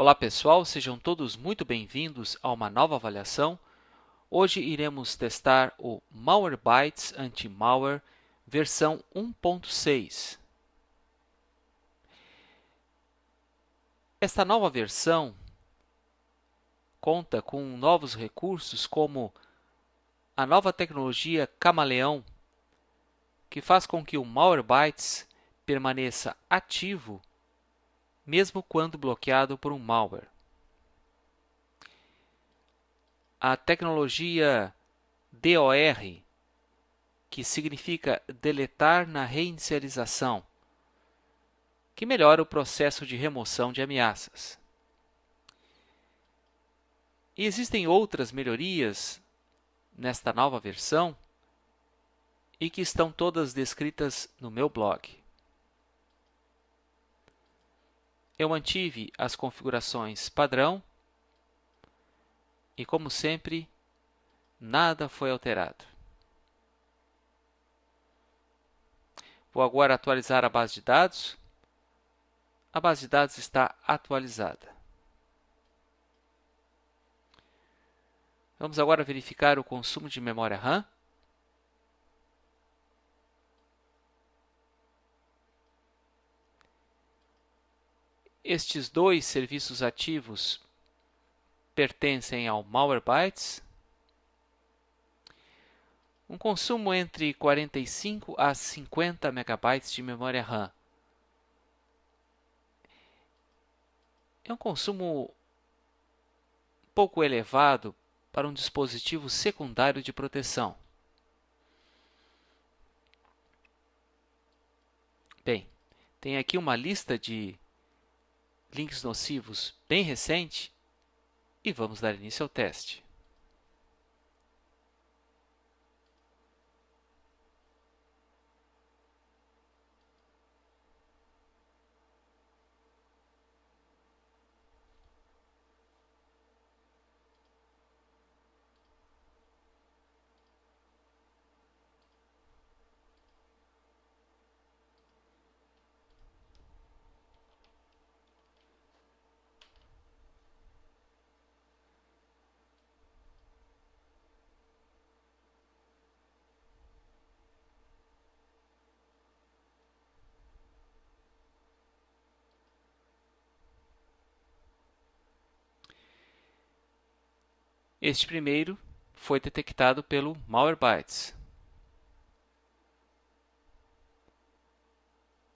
Olá pessoal, sejam todos muito bem-vindos a uma nova avaliação. Hoje iremos testar o Malwarebytes Anti-Malware versão 1.6. Esta nova versão conta com novos recursos como a nova tecnologia Camaleão, que faz com que o Malwarebytes permaneça ativo mesmo quando bloqueado por um malware. A tecnologia DOR, que significa deletar na reinicialização, que melhora o processo de remoção de ameaças. E existem outras melhorias nesta nova versão e que estão todas descritas no meu blog. Eu mantive as configurações padrão e, como sempre, nada foi alterado. Vou agora atualizar a base de dados. A base de dados está atualizada. Vamos agora verificar o consumo de memória RAM. Estes dois serviços ativos pertencem ao Malwarebytes. Um consumo entre 45 a 50 MB de memória RAM. É um consumo um pouco elevado para um dispositivo secundário de proteção. Bem, tem aqui uma lista de links nocivos bem recente e vamos dar início ao teste. Este primeiro foi detectado pelo Malwarebytes.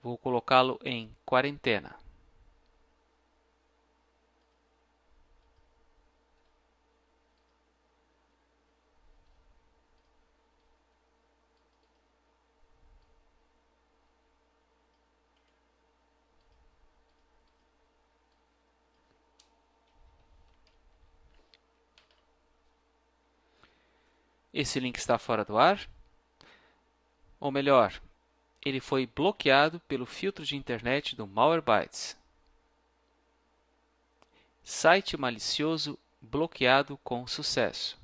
Vou colocá-lo em quarentena. Esse link está fora do ar, ou melhor, ele foi bloqueado pelo filtro de internet do Malwarebytes. Site malicioso bloqueado com sucesso.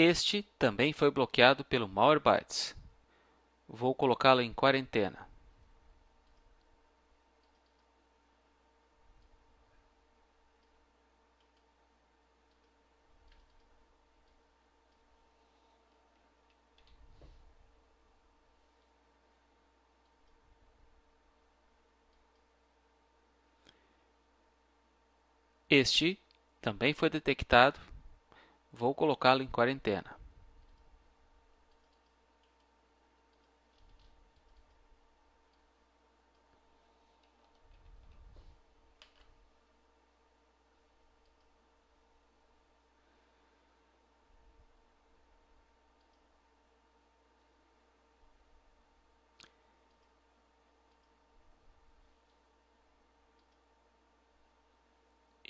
Este também foi bloqueado pelo Malwarebytes. Vou colocá-lo em quarentena. Este também foi detectado. Vou colocá-lo em quarentena.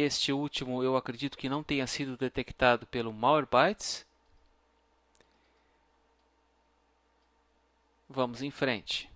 Este último eu acredito que não tenha sido detectado pelo Malwarebytes. Vamos em frente.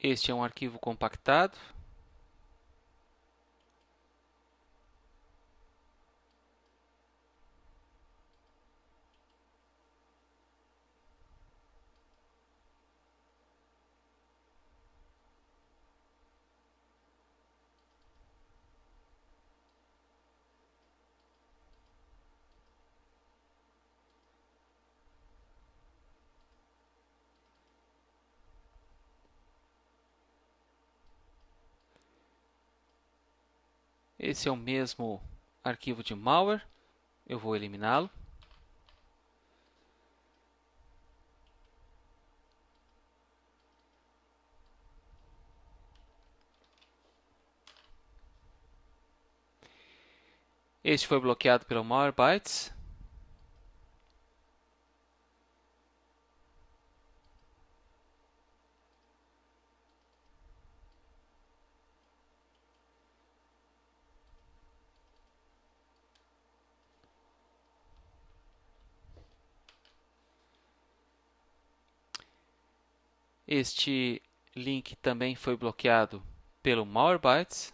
Este é um arquivo compactado. Esse é o mesmo arquivo de malware. Eu vou eliminá-lo. Este foi bloqueado pelo Malwarebytes. Este link também foi bloqueado pelo Malwarebytes.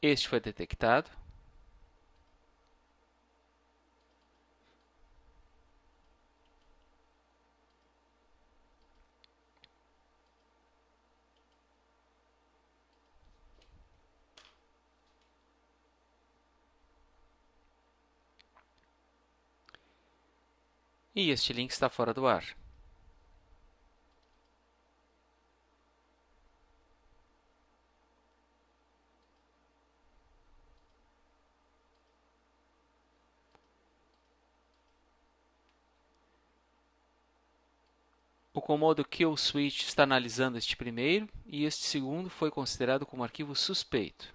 Este foi detectado. E este link está fora do ar. O Comodo Kill Switch está analisando este primeiro e este segundo foi considerado como arquivo suspeito.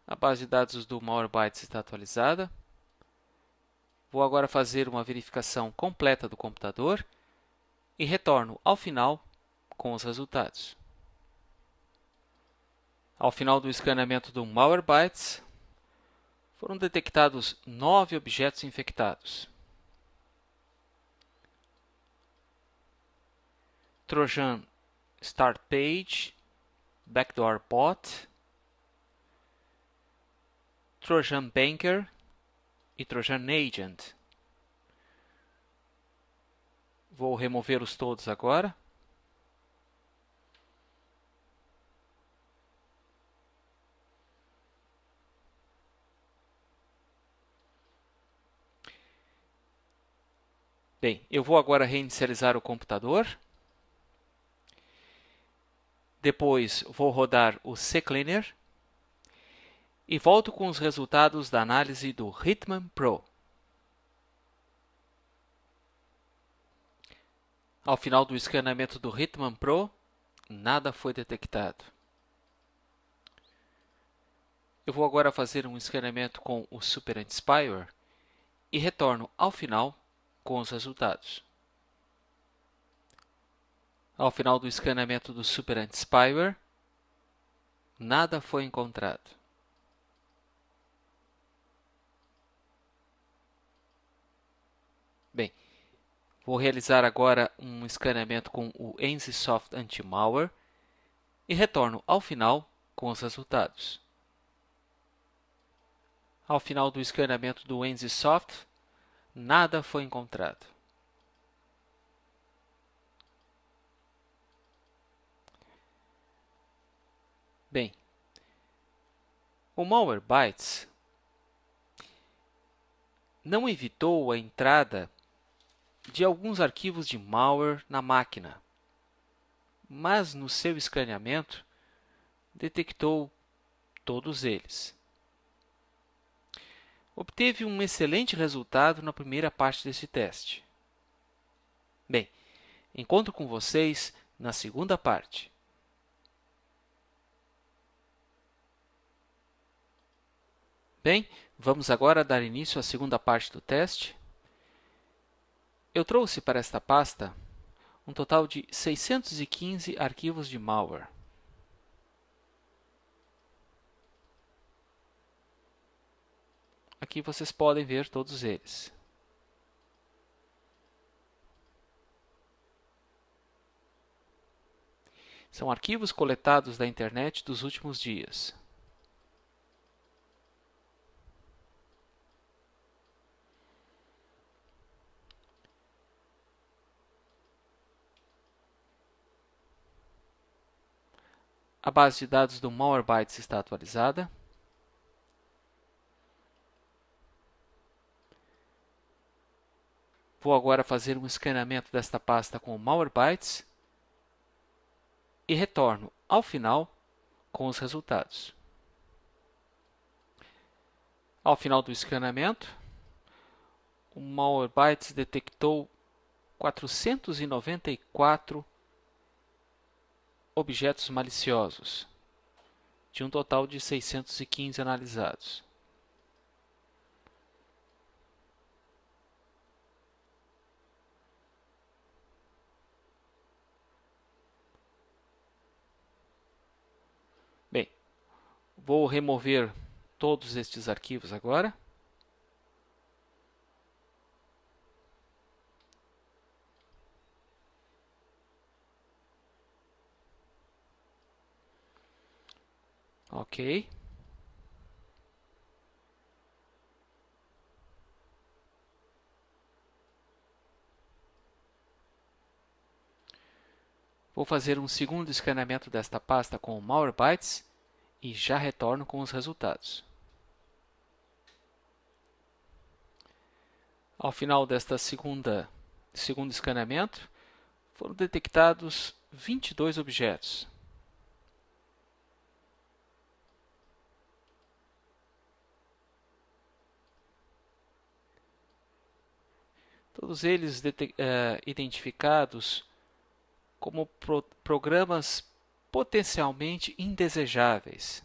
A base de dados do Malwarebytes está atualizada. Vou agora fazer uma verificação completa do computador e retorno ao final com os resultados. Ao final do escaneamento do Malwarebytes, Foram detectados 9 objetos infectados. Trojan Start Page, Backdoor Bot, Trojan Banker e Trojan Agent. Vou removê-los todos agora. Bem, eu vou agora reinicializar o computador. Depois vou rodar o CCleaner e volto com os resultados da análise do Hitman Pro. Ao final do escaneamento do Hitman Pro, nada foi detectado. Eu vou agora fazer um escaneamento com o Super Anti-Spyware e retorno ao final com os resultados. Ao final do escaneamento do Super Anti-Spyware, nada foi encontrado. Bem, vou realizar agora um escaneamento com o NCSoft Anti-Malware e retorno ao final com os resultados. Ao final do escaneamento do NCSoft, nada foi encontrado. Bem, o Malwarebytes não evitou a entrada de alguns arquivos de malware na máquina, mas no seu escaneamento detectou todos eles. Obteve um excelente resultado na primeira parte desse teste. Bem, encontro com vocês na segunda parte. Bem, vamos agora dar início à segunda parte do teste. Eu trouxe para esta pasta um total de 615 arquivos de malware. Aqui vocês podem ver todos eles. São arquivos coletados da internet dos últimos dias. A base de dados do Malwarebytes está atualizada. Vou agora fazer um escaneamento desta pasta com o Malwarebytes e retorno ao final com os resultados. Ao final do escaneamento, o Malwarebytes detectou 494 objetos maliciosos, de um total de 615 analisados. Bem, vou remover todos estes arquivos agora. Ok. Vou fazer um segundo escaneamento desta pasta com o Malwarebytes e já retorno com os resultados. Ao final desta segundo escaneamento, foram detectados 22 objetos. Todos eles identificados como programas potencialmente indesejáveis,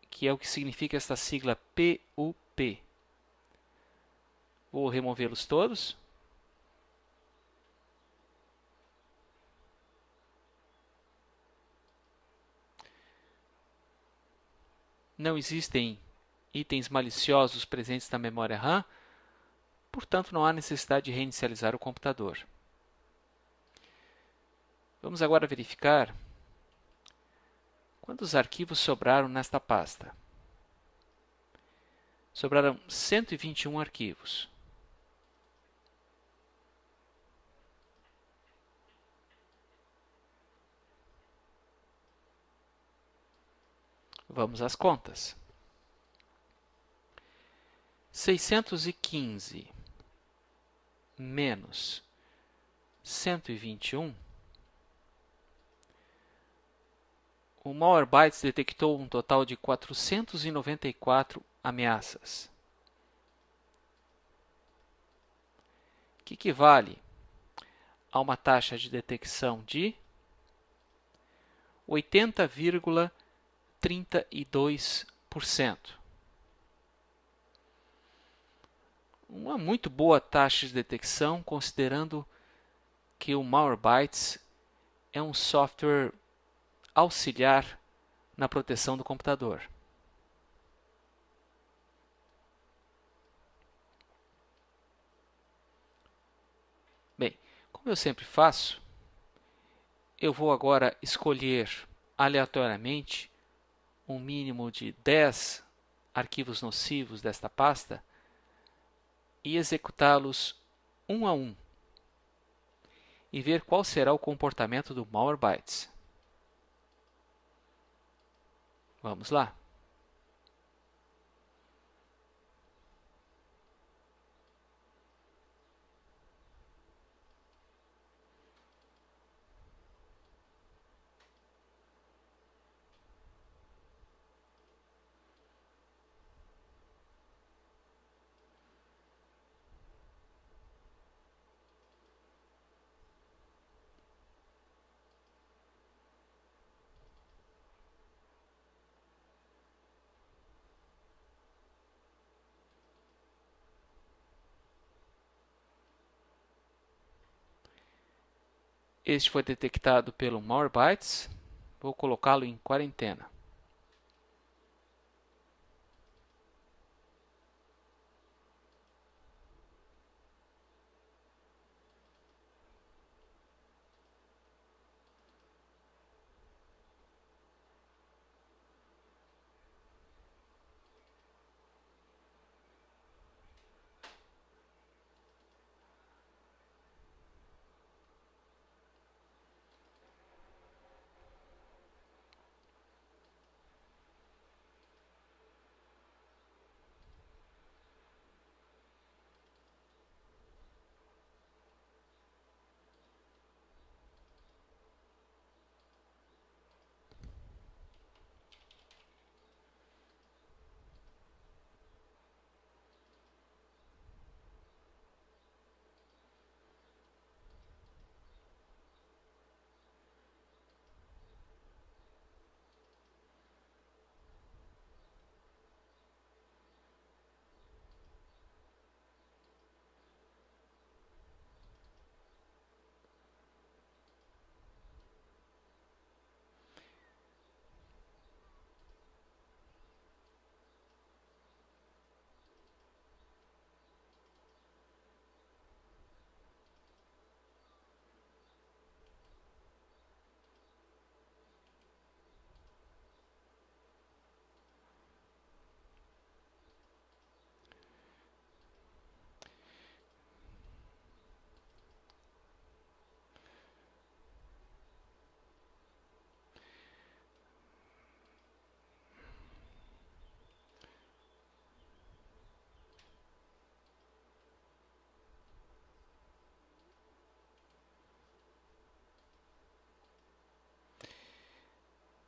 que é o que significa esta sigla PUP. Vou removê-los todos. Não existem itens maliciosos presentes na memória RAM, portanto não há necessidade de reinicializar o computador. Vamos agora verificar quantos arquivos sobraram nesta pasta. Sobraram 121 arquivos. Vamos às contas. 615 menos 121. O Malwarebytes detectou um total de 494 ameaças, que equivale a uma taxa de detecção de 80,32%. Uma muito boa taxa de detecção, considerando que o Malwarebytes é um software auxiliar na proteção do computador. Bem, como eu sempre faço, eu vou agora escolher aleatoriamente um mínimo de 10 arquivos nocivos desta pasta e executá-los um a um e ver qual será o comportamento do Malwarebytes. Vamos lá. Este foi detectado pelo Malwarebytes. Vou colocá-lo em quarentena.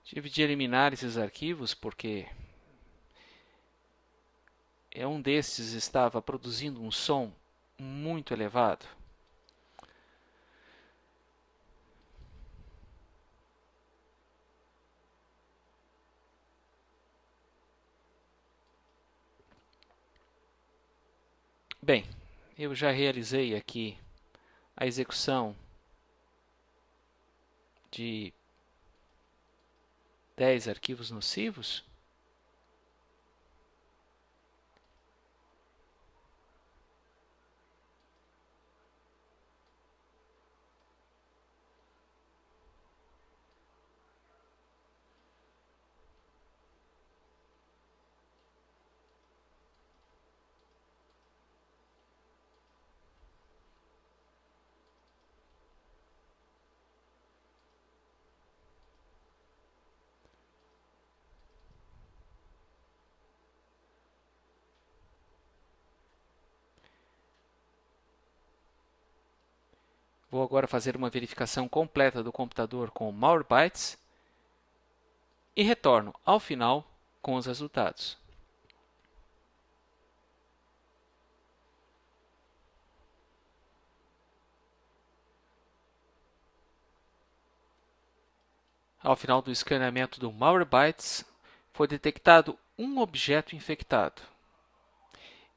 Tive de eliminar esses arquivos porque um desses estava produzindo um som muito elevado. Bem, eu já realizei aqui a execução de 10 arquivos nocivos. Vou agora fazer uma verificação completa do computador com o Malwarebytes e retorno ao final com os resultados. Ao final do escaneamento do Malwarebytes, foi detectado um objeto infectado.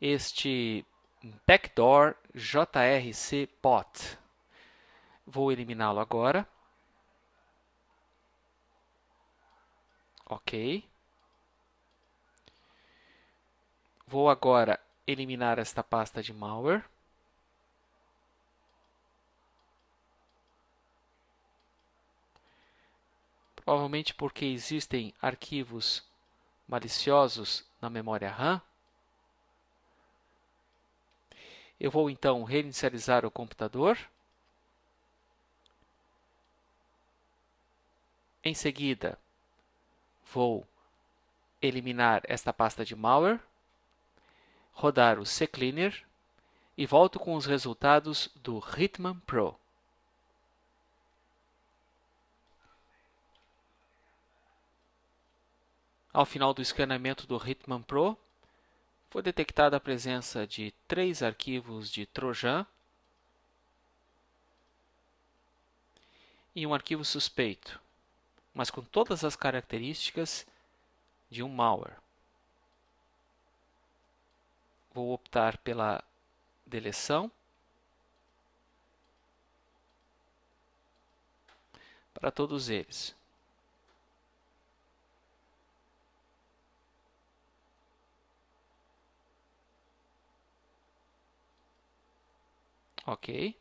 Este backdoor JRC bot. Vou eliminá-lo agora. Ok. Vou agora eliminar esta pasta de malware. Provavelmente porque existem arquivos maliciosos na memória RAM. Eu vou então reinicializar o computador. Em seguida, vou eliminar esta pasta de malware, rodar o CCleaner e volto com os resultados do Hitman Pro. Ao final do escaneamento do Hitman Pro, foi detectada a presença de 3 arquivos de Trojan e um arquivo suspeito, mas com todas as características de um malware. Vou optar pela deleção para todos eles. Ok.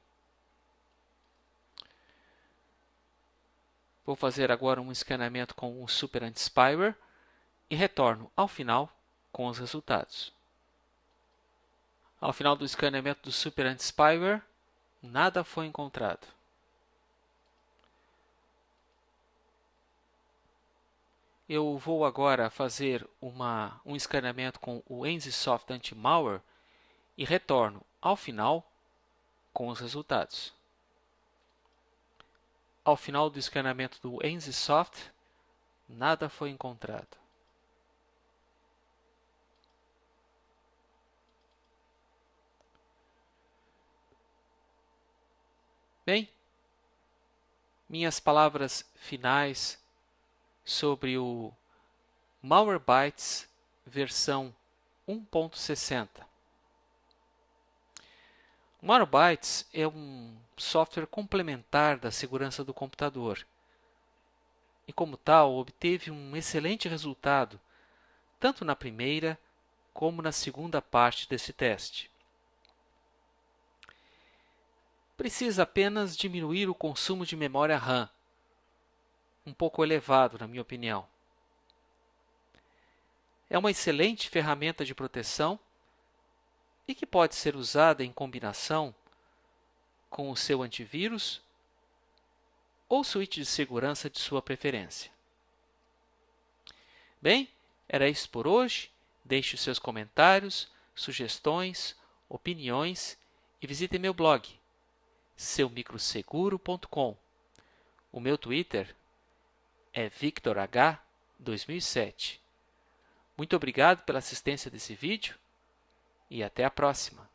Vou fazer agora um escaneamento com o Super Anti-Spyware e retorno ao final com os resultados. Ao final do escaneamento do Super Anti-Spyware, nada foi encontrado. Eu vou agora fazer um escaneamento com o NZSoft Anti-Malware e retorno ao final com os resultados. Ao final do escaneamento do NZSoft, nada foi encontrado. Bem, minhas palavras finais sobre o Malwarebytes versão 1.60. O Malwarebytes é um software complementar da segurança do computador e, como tal, obteve um excelente resultado tanto na primeira como na segunda parte desse teste. Precisa apenas diminuir o consumo de memória RAM, um pouco elevado, na minha opinião. É uma excelente ferramenta de proteção e que pode ser usada em combinação com o seu antivírus ou suíte de segurança de sua preferência. Bem, era isso por hoje. Deixe os seus comentários, sugestões, opiniões e visite meu blog, seumicroseguro.com. O meu Twitter é VictorH2007. Muito obrigado pela assistência desse vídeo e até a próxima.